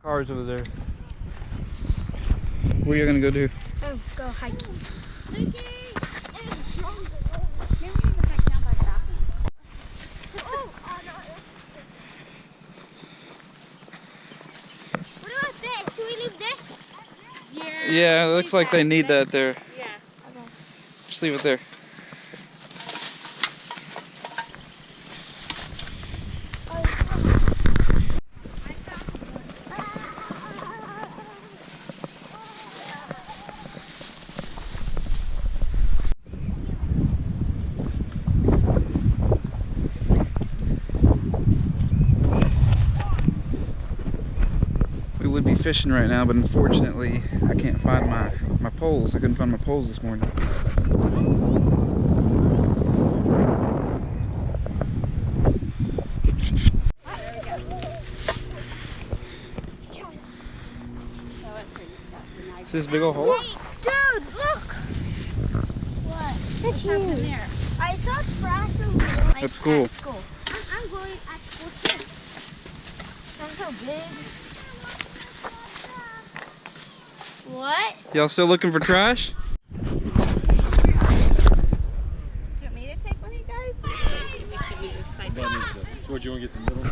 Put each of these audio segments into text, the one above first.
Cars over there. Where are you gonna go do? Oh, go hiking. What about this? Do we leave this? Yeah, it looks like they need that there. Yeah. Okay. Just leave it there. We would be fishing right now, but unfortunately I can't find my poles. I couldn't find my poles this morning. Is this big old hole? Hey, dude, look! What? What's happening there? I saw trash over there. That's cool. At school. I'm going at school too. That's so big. What? Y'all still looking for trash? Do you want me to take one of you guys? We should move side by side. So what, you want to get the middle?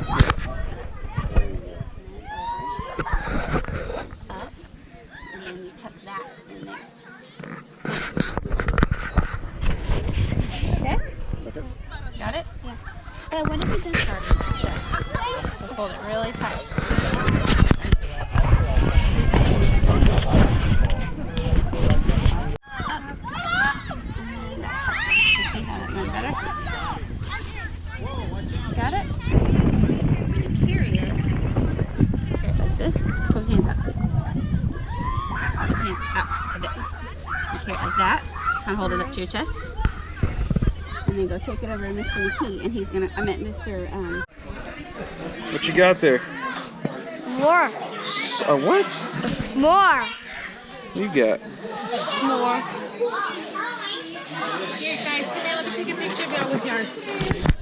Up, and then you tuck that in there. Okay? Got it? Yeah. But what if you just start it? So hold it really tight. Got it? Carry it. Carry it like this. Pull your hands up. Hands up. Like that. You carry it like that. Kind of hold it up to your chest. And then go take it over to Mr. McKee. And he's gonna, I meant Mr. What you got there? More. What? More. You got? More. Here guys, come here, let me take a picture of y'all with your